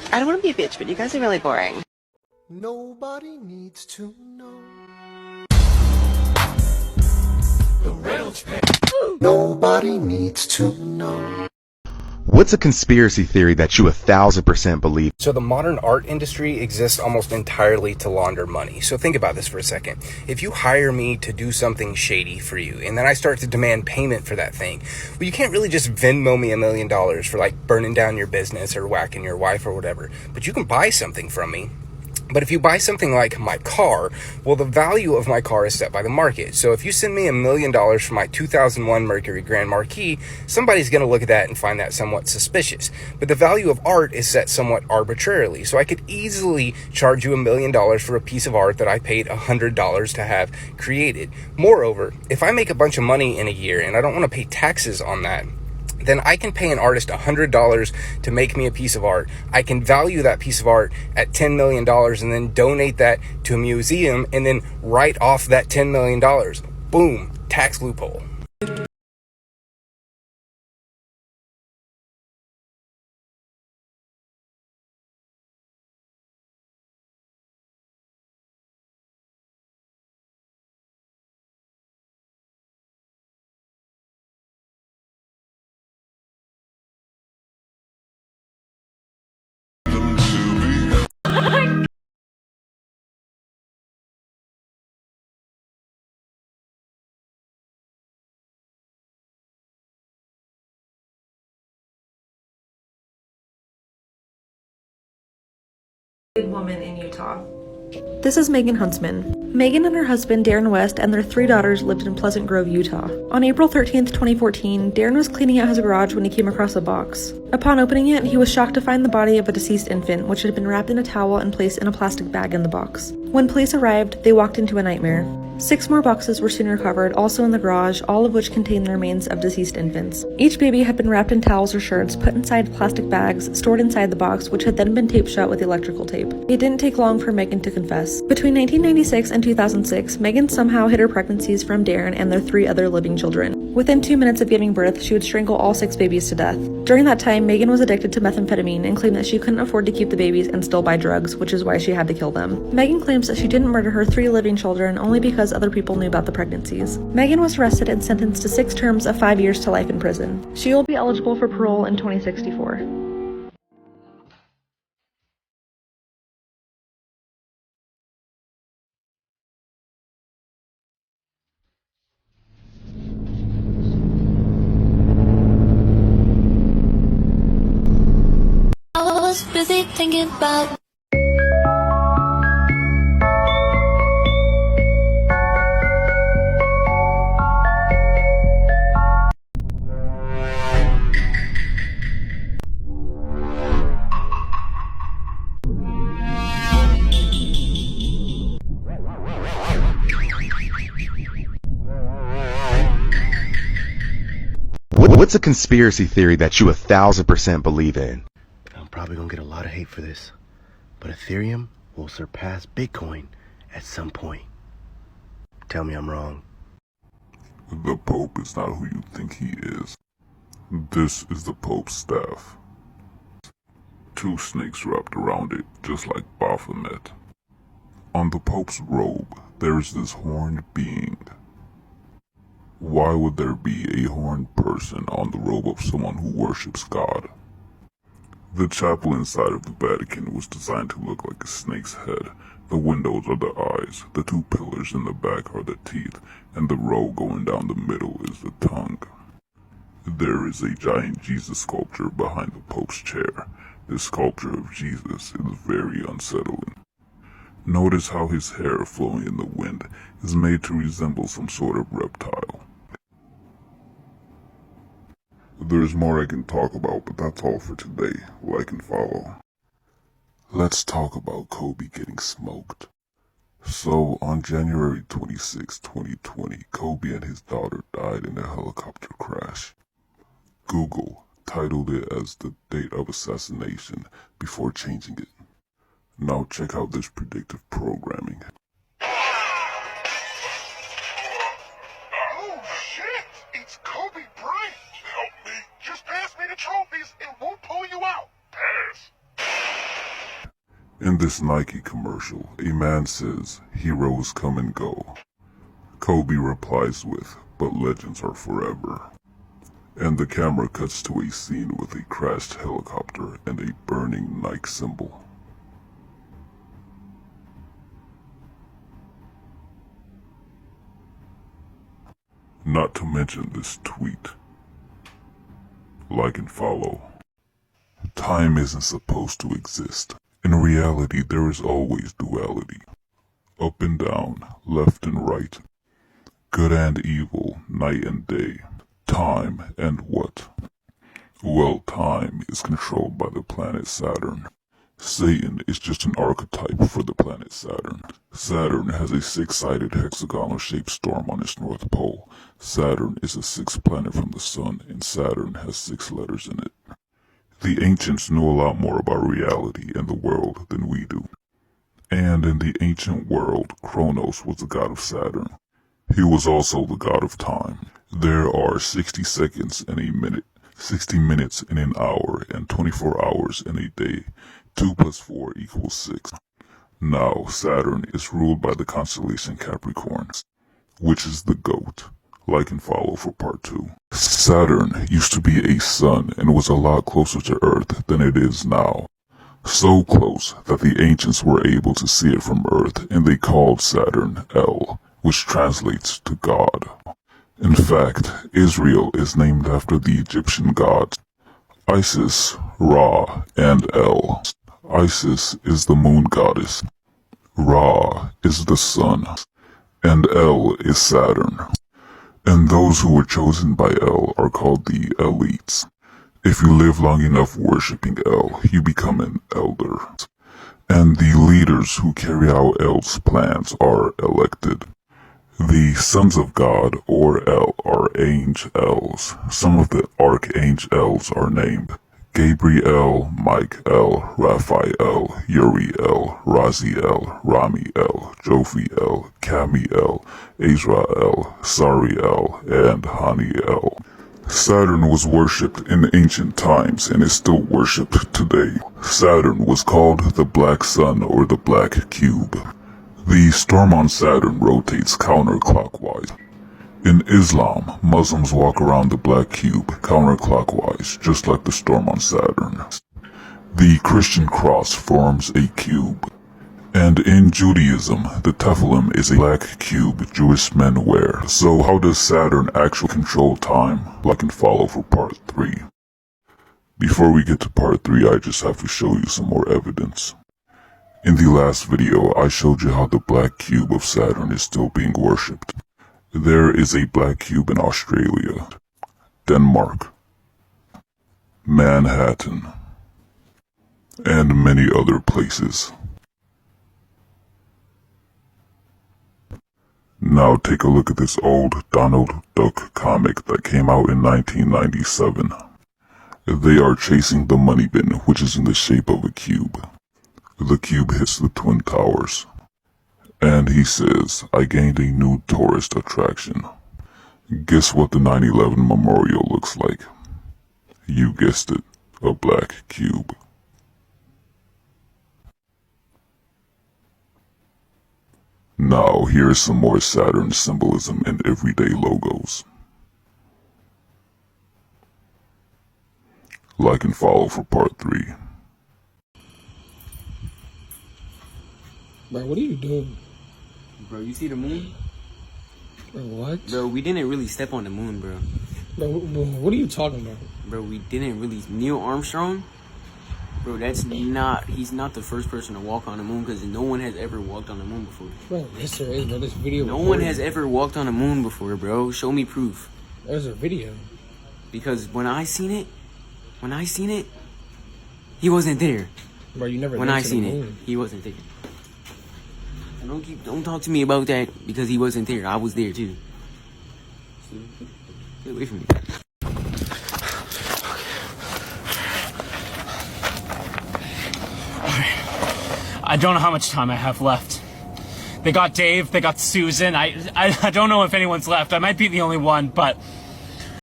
I don't want to be a bitch, but you guys are really boring. Nobody needs to know. Nobody needs to know. What's a conspiracy theory that you 1,000% believe? So the modern art industry exists almost entirely to launder money. So think about this for a second. If you hire me to do something shady for you, and then I start to demand payment for that thing, well, you can't really just Venmo me $1 million for like burning down your business or whacking your wife or whatever. But you can buy something from me. But if you buy something like my car, well, the value of my car is set by the market. So if you send me $1 million for my 2001 Mercury Grand Marquis, somebody's going to look at that and find that somewhat suspicious. But the value of art is set somewhat arbitrarily. So I could easily charge you $1 million for a piece of art that I paid $100 to have created. Moreover, if I make a bunch of money in a year and I don't want to pay taxes on that, then I can pay an artist $100 to make me a piece of art. I can value that piece of art at $10 million and then donate that to a museum and then write off that $10 million. Boom, tax loophole. Woman in Utah. This is Megan Huntsman. Megan and her husband Darren West and their 3 daughters lived in Pleasant Grove, Utah. On April 13th, 2014, Darren was cleaning out his garage when he came across a box. Upon opening it, he was shocked to find the body of a deceased infant, which had been wrapped in a towel and placed in a plastic bag in the box. When police arrived, they walked into a nightmare. 6 more boxes were soon recovered, also in the garage, all of which contained the remains of deceased infants. Each baby had been wrapped in towels or shirts, put inside plastic bags, stored inside the box, which had then been taped shut with electrical tape. It didn't take long for Megan to confess. Between 1996 and 2006, Megan somehow hid her pregnancies from Darren and their 3 other living children. Within 2 minutes of giving birth, she would strangle all 6 babies to death. During that time, Megan was addicted to methamphetamine and claimed that she couldn't afford to keep the babies and still buy drugs, which is why she had to kill them. Megan claims that she didn't murder her 3 living children only because other people knew about the pregnancies. Megan was arrested and sentenced to 6 terms of 5 years to life in prison. She will be eligible for parole in 2064. I was busy thinking about What's a conspiracy theory that you 1,000% believe in? I'm probably gonna get a lot of hate for this, but Ethereum will surpass Bitcoin at some point. Tell me I'm wrong. The Pope is not who you think he is. This is the Pope's staff. 2 snakes wrapped around it, just like Baphomet. On the Pope's robe, there is this horned being. Why would there be a horned person on the robe of someone who worships God? The chapel inside of the Vatican was designed to look like a snake's head. The windows are the eyes, the 2 pillars in the back are the teeth, and the row going down the middle is the tongue. There is a giant Jesus sculpture behind the Pope's chair. This sculpture of Jesus is very unsettling. Notice how his hair flowing in the wind is made to resemble some sort of reptile. There's more I can talk about, but that's all for today. Like and follow. Let's talk about Kobe getting smoked. So, on January 26, 2020, Kobe and his daughter died in a helicopter crash. Google titled it as the date of assassination before changing it. Now check out this predictive programming. Oh shit! It's Kobe Bryant! Help me! Just pass me the trophies and we'll pull you out! Pass! In this Nike commercial, a man says, "Heroes come and go." Kobe replies with, "But legends are forever." And the camera cuts to a scene with a crashed helicopter and a burning Nike symbol. Not to mention this tweet. Like and follow. Time isn't supposed to exist. In reality, there is always duality. Up and down, left and right. Good and evil, night and day. Time and what? Well, time is controlled by the planet Saturn. Satan is just an archetype for the planet Saturn. Saturn has a six-sided hexagonal-shaped storm on its north pole. Saturn is the sixth planet from the sun, and Saturn has 6 letters in it. The ancients knew a lot more about reality and the world than we do. And in the ancient world, Kronos was the god of Saturn. He was also the god of time. There are 60 seconds in a minute, 60 minutes in an hour, and 24 hours in a day. 2 plus 4 equals 6. Now, Saturn is ruled by the constellation Capricorn, which is the goat. Like and follow for part 2. Saturn used to be a sun and was a lot closer to Earth than it is now. So close that the ancients were able to see it from Earth, and they called Saturn El, which translates to God. In fact, Israel is named after the Egyptian gods Isis, Ra, and El. Isis is the moon goddess, Ra is the sun, and El is Saturn. And those who were chosen by El are called the elites. If you live long enough worshipping El, you become an elder. And the leaders who carry out El's plans are elected. The sons of God, or El, are angels. Some of the archangels are named Gabriel, Michael, Raphael, Uriel, Raziel, Ramiel, Jophiel, Camiel, Azrael, Sariel, and Haniel. Saturn was worshipped in ancient times and is still worshipped today. Saturn was called the Black Sun or the Black Cube. The storm on Saturn rotates counterclockwise. In Islam, Muslims walk around the black cube counterclockwise, just like the storm on Saturn. The Christian cross forms a cube. And in Judaism, the Tefillin is a black cube Jewish men wear. So how does Saturn actually control time? Like and follow for part 3. Before we get to part 3, I just have to show you some more evidence. In the last video, I showed you how the black cube of Saturn is still being worshipped. There is a black cube in Australia, Denmark, Manhattan, and many other places. Now take a look at this old Donald Duck comic that came out in 1997. They are chasing the money bin, which is in the shape of a cube. The cube hits the Twin Towers. And he says, "I gained a new tourist attraction." Guess what the 9/11 memorial looks like? You guessed it, a black cube. Now here's some more Saturn symbolism in everyday logos. Like and follow for part 3. Bro, what are you doing? Bro, you see the moon? Bro, what? Bro, we didn't really step on the moon, bro. Bro, what are you talking about? Bro, we didn't really... Neil Armstrong? Bro, he's not the first person to walk on the moon, because no one has ever walked on the moon before. Bro, yes there is, bro. This video No one has ever walked on the moon before, bro. Show me proof. There's a video. Because when I seen it, he wasn't there. Bro, you never When I seen it, he wasn't there. Don't talk to me about that because he wasn't there. I was there too. Get away from me. I don't know how much time I have left. They got Dave, they got Susan. I don't know if anyone's left. I might be the only one, but